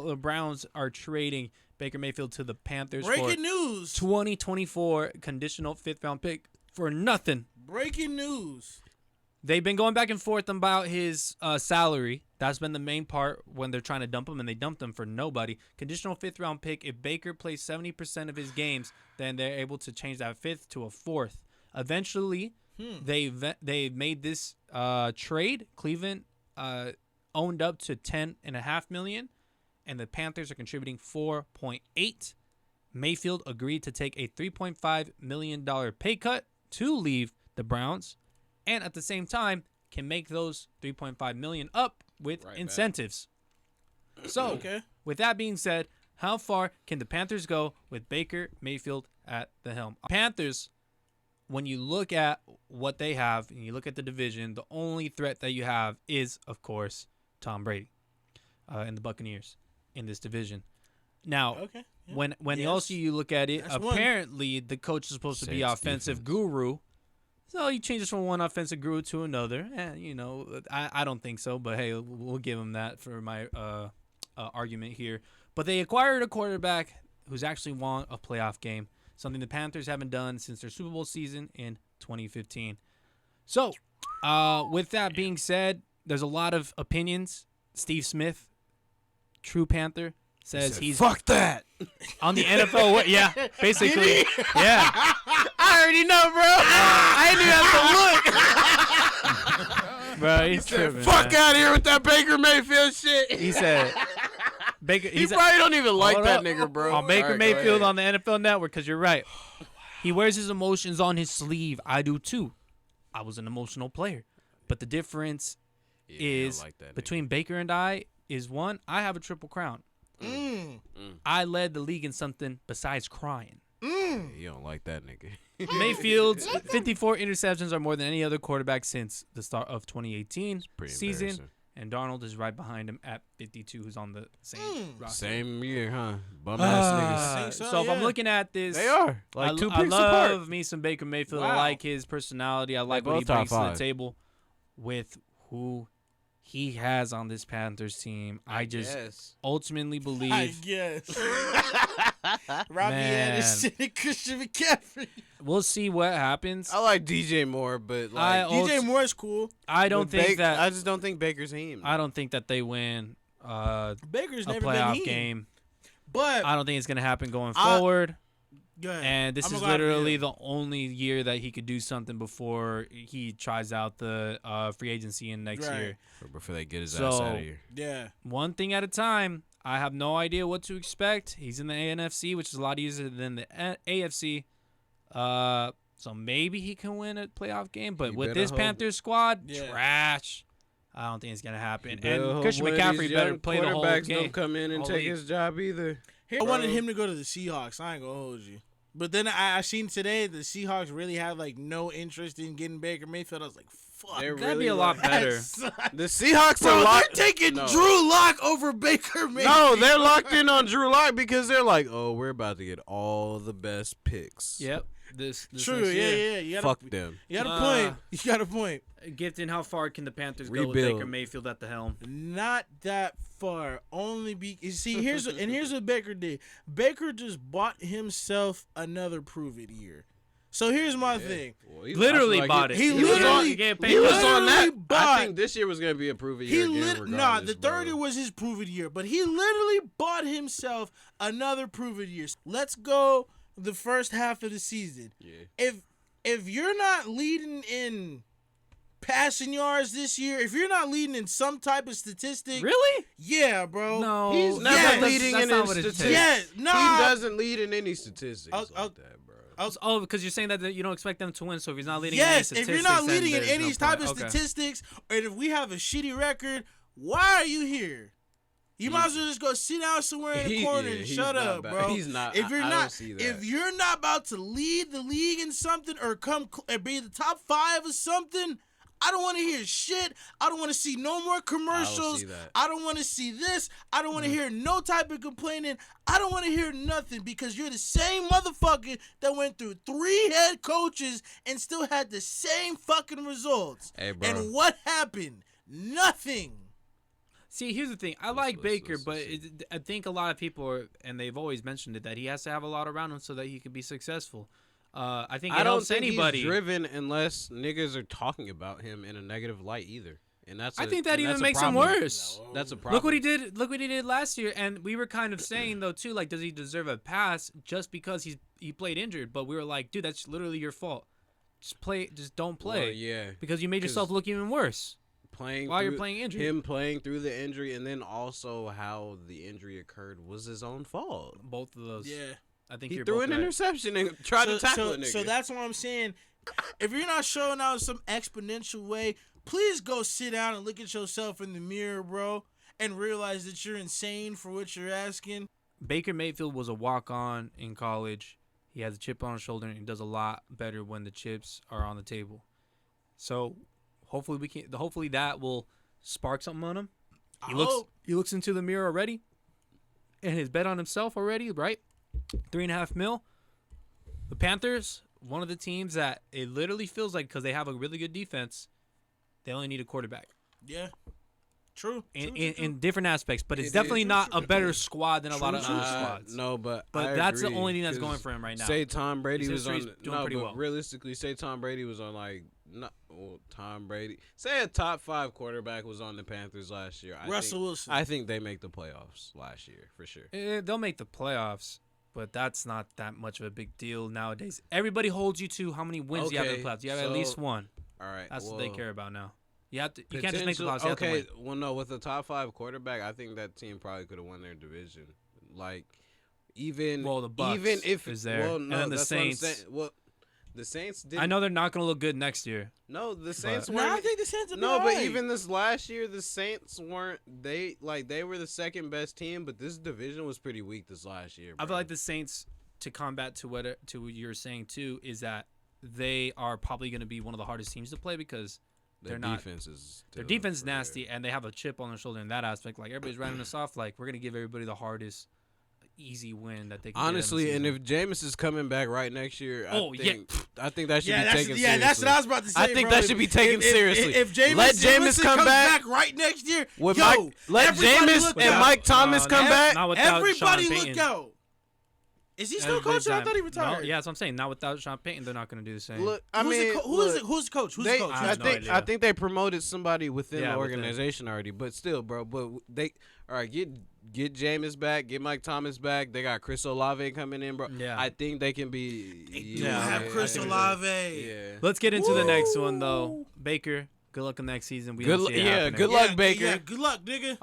The Browns are trading Baker Mayfield to the Panthers Breaking news. 2024 conditional 5th-round pick for nothing. Breaking news. They've been going back and forth about his salary. That's been the main part when they're trying to dump him, and they dumped him for nobody. Conditional 5th-round pick. If Baker plays 70% of his games, then they're able to change that 5th to a 4th. Eventually, they made this trade. Cleveland owned up to $10.5 million, and the Panthers are contributing $4.8. Mayfield agreed to take a $3.5 million pay cut to leave the Browns, and at the same time can make those $3.5 million up with incentives. So, with that being said, how far can the Panthers go with Baker Mayfield at the helm? Panthers, when you look at what they have and you look at the division, the only threat that you have is, of course, Tom Brady and the Buccaneers in this division. Now, when also you look at it, apparently the coach is supposed to be offensive guru. So he changes from one offensive guru to another. I don't think so, but hey, we'll give him that for my argument here. But they acquired a quarterback who's actually won a playoff game, something the Panthers haven't done since their Super Bowl season in 2015. So, with that being said, there's a lot of opinions. Steve Smith, true Panther, says he's fuck that on the NFL. Yeah, basically. Yeah. I already know, bro. I didn't have to look. Bro, he's tripping. Fuck out of here with that Baker Mayfield shit. He said Baker. He probably don't even like that nigga, bro. On Baker Mayfield on the NFL Network, because you're right. He wears his emotions on his sleeve. I do too. I was an emotional player, but the difference is between Baker and I is one. I have a triple crown. I led the league in something besides crying. You don't like that nigga. Mayfield's 54 interceptions are more than any other quarterback since the start of 2018 season. And Darnold is right behind him at 52, who's on the same roster. Same year, huh? Bum ass niggas. So if I'm looking at this, they are like two picks apart. I love me some Baker Mayfield. I like his personality. I like what he brings to the table with who he has on this Panthers team. I just ultimately believe. I guess. Robbie Anderson and Christian McCaffrey. We'll see what happens. I like DJ Moore, but DJ Moore is cool. I don't think that. I just don't think Baker's him. I don't think that they win Baker's a never playoff been game. But I don't think it's going to happen going forward. Good. And this is literally the only year that he could do something before he tries out the free agency in next year. Or before they get his ass out of here. Yeah. One thing at a time. I have no idea what to expect. He's in the NFC, which is a lot easier than the AFC. So maybe he can win a playoff game. But with this Panthers squad, trash. I don't think it's going to happen. And Christian McCaffrey better play the whole game. Don't come in and take his job either. I wanted him to go to the Seahawks. I ain't going to hold you. But then I seen today the Seahawks really have no interest in getting Baker Mayfield. I was like, fuck. That'd be a lot better. The Seahawks are locked. They're taking Drew Lock over Baker Mayfield. No, they're locked in on Drew Lock because they're like, oh, we're about to get all the best picks. Yep. This True, yeah. Fuck them. You got a point. You got a point. Gifting, how far can the Panthers go with Baker Mayfield at the helm? Not that far. You see, here's what Baker did. Baker just bought himself another prove-it year. So here's my thing. Well, literally bought it. He was on that. I think this year was going to be a prove-it year again. The third year was his prove-it year. But he literally bought himself another prove-it year. Let's go the first half of the season. Yeah. If you're not leading in passing yards this year, if you're not leading in some type of statistic, really? Yeah, bro. No, he's never leading in any statistics. Yeah, no, he doesn't lead in any statistics like that, bro. Because you're saying that you don't expect them to win, so if he's not leading in any statistics, if you're not leading in any type of statistics, and if we have a shitty record, why are you here? You might as well just go sit down somewhere in the corner and shut up, bro. He's not. If you're I not, don't see that. if you're not about to lead the league in something or be the top 5 or something, I don't want to hear shit. I don't want to see no more commercials. I don't want to see this. I don't want to hear no type of complaining. I don't want to hear nothing because you're the same motherfucker that went through 3 head coaches and still had the same fucking results. Hey, bro. And what happened? Nothing. See, here's the thing. I Let's- like let's- Baker, let's but see. I think a lot of people are, and they've always mentioned it, that he has to have a lot around him so that he can be successful. I think it I don't helps think anybody. he's driven unless niggas are talking about him in a negative light either. And that's I think that even that's a makes him problem. worse. That's a problem. Look what he did. Look what he did last year, and we were kind of saying though too, like, does he deserve a pass just because he played injured? But we were like, dude, that's literally your fault. Just don't play. Well, yeah, Because you made yourself look even worse playing while you're through- playing injured. Him playing through the injury, and then also how the injury occurred was his own fault. Both of those. Yeah. I think He you're threw both an right. interception and tried to tackle a nigga. So that's what I'm saying. If you're not showing out in some exponential way, please go sit down and look at yourself in the mirror, bro, and realize that you're insane for what you're asking. Baker Mayfield was a walk-on in college. He has a chip on his shoulder, and he does a lot better when the chips are on the table. So hopefully that will spark something on him. He looks into the mirror already, and his bet on himself already, right? $3.5 million. The Panthers, one of the teams that it literally feels like, because they have a really good defense, they only need a quarterback. Yeah. True. In different aspects, but it's It definitely is. not a better squad than a lot of True. other squads. No, but But I that's the agree, only thing that's 'cause going for him right now. Say Tom Brady His was on. history's doing No, pretty but well. realistically, say Tom Brady was on Tom Brady. Say a top 5 quarterback was on the Panthers last year. Russell Wilson. I think they make the playoffs last year for sure. They'll make the playoffs, but that's not that much of a big deal nowadays. Everybody holds you to how many wins you have in the Okay, playoffs. You have at so- least one. All right, That's well, what they care about now. You can't just make the playoffs. You have to Okay, win. well, no, with a top 5 quarterback, I think that team probably could have won their division. Like, even Well, the Bucks even if is there, well, and no, then the that's what I'm Saints. saying. Well, the Saints did. I know they're not going to look good next year. No, the Saints But- No, I weren't. think the Saints will be No, but alright. even this last year, the Saints weren't. They were the second best team, but this division was pretty weak this last year. I Bro. feel like the Saints, to combat to what you're saying too, is that they are probably going to be one of the hardest teams to play because their they're not. defense is Their still defense is for nasty, there. and they have a chip on their shoulder in that aspect. Like, everybody's writing us off. Like, we're going to give everybody the hardest, easy win that they can Honestly, get and in if Jameis is coming back right next year, Oh, I think that should Yeah, be that's taken seriously. that's what I was about to say. I think bro. that should be taken seriously. If Jameis Let Jameis come comes back right next year, With yo, Mike, let everybody Jameis look and out. Mike Thomas come back. Not without Everybody Sean look Payton. out. Is he still Everybody's coaching? I time. thought he retired. No, yeah, that's what I'm saying. Not without Sean Payton, they're not going to do the same. Look, I Who's mean, the look, who's the coach? Who's they, the coach? I I have no think idea. I think they promoted somebody within Yeah, the within. organization already, but still, bro. But they all right. Get Jameis back. Get Mike Thomas back. They got Chris Olave coming in, bro. Yeah. I think they can be. You have Chris I think Olave. Yeah. Let's get into the next one, though. Baker, good luck in next season. We Good, don't see it yeah. happening. Good luck, Baker. Yeah, good luck, nigga.